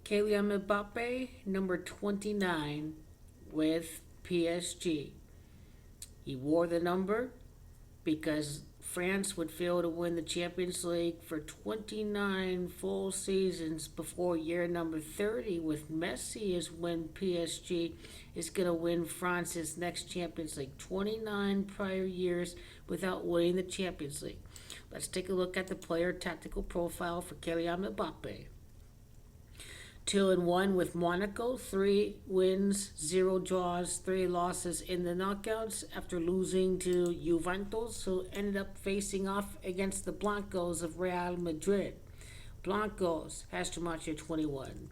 Kylian Mbappe, number 29 with PSG. He wore the number because France would fail to win the Champions League for 29 full seasons before year number 30 with Messi is when PSG is going to win France's next Champions League. 29 prior years without winning the Champions League. Let's take a look at the player tactical profile for Kylian Mbappe. 2-1 with Monaco, 3 wins, 0 draws, 3 losses in the knockouts after losing to Juventus, who ended up facing off against the Blancos of Real Madrid. Blancos has Gematria 21.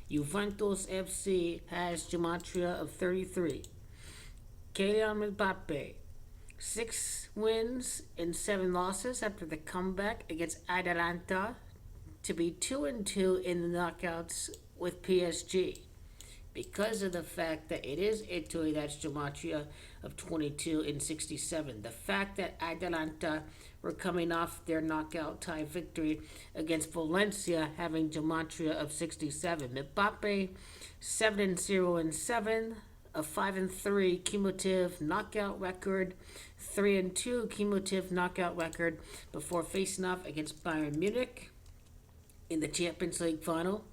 Juventus FC has Gematria of 33. Kylian Mbappe, 6 wins and 7 losses after the comeback against Atalanta to be 2-2 in the knockouts with PSG. Because of the fact that it is Italy, that's Gematria of 22 and 67. The fact that Atalanta were coming off their knockout tie victory against Valencia, having Gematria of 67. Mbappe 7-0 and 7. A 5-3 cumulative knockout record, 3-2 cumulative knockout record before facing off against Bayern Munich in the Champions League final.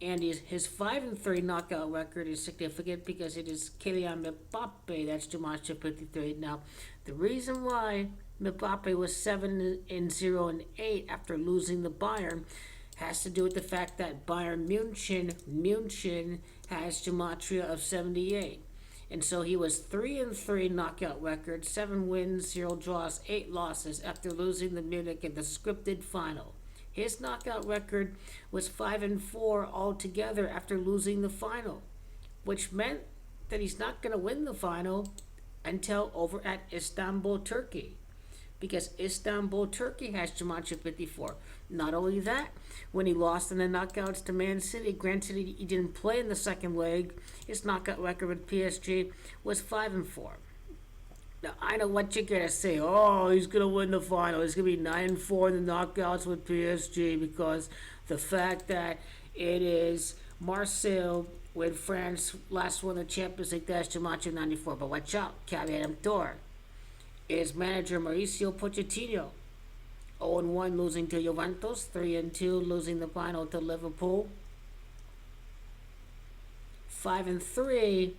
And his 5-3 knockout record is significant because it is Kylian Mbappe, that's Gematria 53. Now, the reason why Mbappe was 7-0 and 8 after losing the Bayern has to do with the fact that Bayern Munchen has Gematria of 78. And so he was 3-3 knockout record, 7 wins, 0 draws, 8 losses after losing the Munich in the scripted final. His knockout record was 5-4 altogether after losing the final, which meant that he's not going to win the final until over at Istanbul, Turkey. Because Istanbul, Turkey has Gematria 54. Not only that, when he lost in the knockouts to Man City, granted he didn't play in the second leg, his knockout record with PSG was 5-4. Now, I know what you're going to say. Oh, he's going to win the final. He's going to be 9-4 in the knockouts with PSG because the fact that it is Marseille when France last won the Champions League, that's Gematria 94. But watch out, caveat emptor. It is manager Mauricio Pochettino. 0-1 losing to Juventus, 3-2 losing the final to Liverpool. 5-3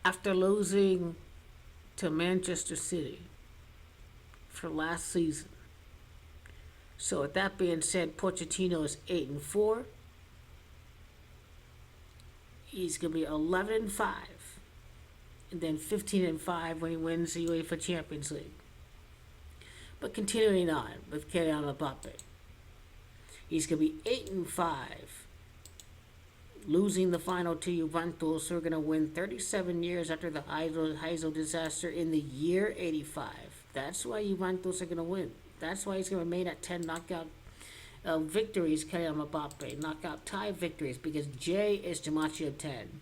after losing to Manchester City for last season. So with that being said, Pochettino is 8-4. He's going to be 11-5. And then 15-5 when he wins the UEFA Champions League. But continuing on with Kylian Mbappe. He's going to be 8-5. Losing the final to Juventus, who are going to win 37 years after the Heysel Disaster in the year 85. That's why Juventus are going to win. That's why he's going to remain at 10 knockout victories, Kylian Mbappe. Knockout tie victories, because J is Gematria 10.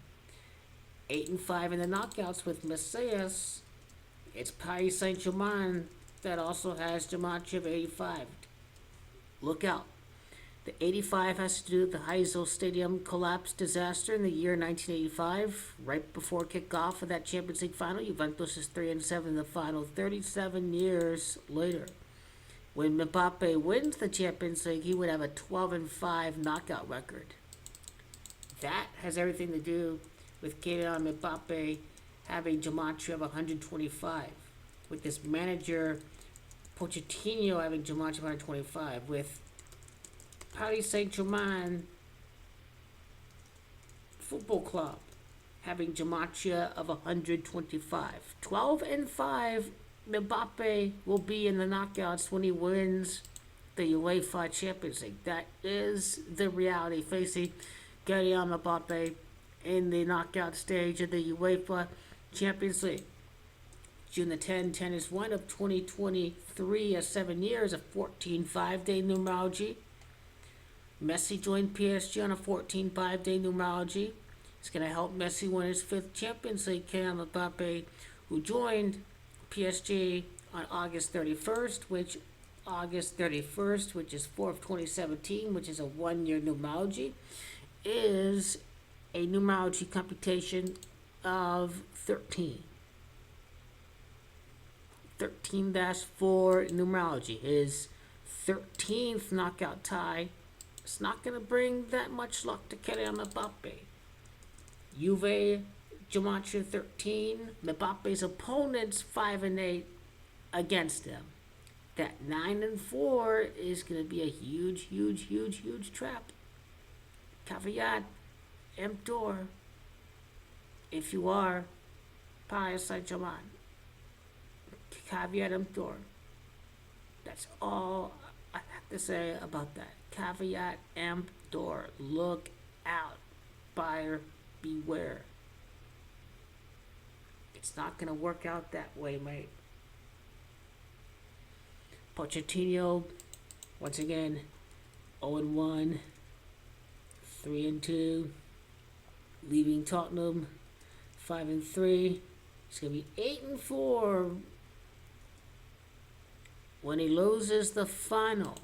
8-5 in the knockouts with Messias. It's Paris Saint-Germain that also has Gematria of 85. Look out. The 85 has to do with the Heysel Stadium collapse disaster in the year 1985, right before kickoff of that Champions League final. Juventus is 3-7 in the final 37 years later. When Mbappe wins the Champions League, he would have a 12-5 knockout record. That has everything to do with Kylian Mbappe having Gematria of 125. With this manager, Pochettino, having Gematria of 125. With Paris Saint-Germain Football Club having Gematria of 125. 12-5, Mbappe will be in the knockouts when he wins the UEFA Champions League. That is the reality facing Kylian Mbappe in the knockout stage of the UEFA Champions League. June the 10 is 1 of 2023, 7 years, a 14 5-day numerology. Messi joined PSG on a 14 5-day numerology. It's going to help Messi win his 5th Champions League. Kylian Mbappe, who joined PSG on August 31st, which August 31st, which is 4th, 2017, which is a 1-year numerology, is a numerology computation of 13. 13-4 numerology is 13th knockout tie. It's not going to bring that much luck to Kylian Mbappe. Juve, Gematria 13. Mbappe's opponents 5-8 against them. That 9-4 is going to be a huge trap. Caveat emptor. If you are Paris Saint-Germain. Caveat emptor. That's all I have to say about that. Caveat emptor. Look out. Buyer beware. It's not going to work out that way, mate. Pochettino, once again, 0-1, 3-2, leaving Tottenham, 5-3. It's going to be 8-4 when he loses the final.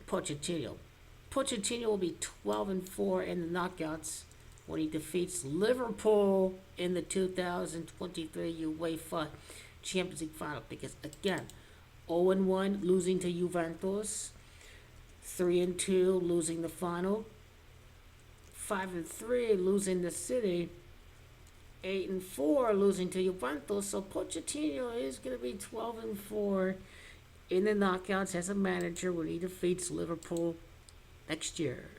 Pochettino will be 12-4 in the knockouts when he defeats Liverpool in the 2023 UEFA Champions League final. Because again, 0-1 losing to Juventus, 3-2 losing the final, 5-3 losing the City, 8-4 losing to Juventus. So Pochettino is going to be 12-4 in the knockouts as a manager when he defeats Liverpool next year.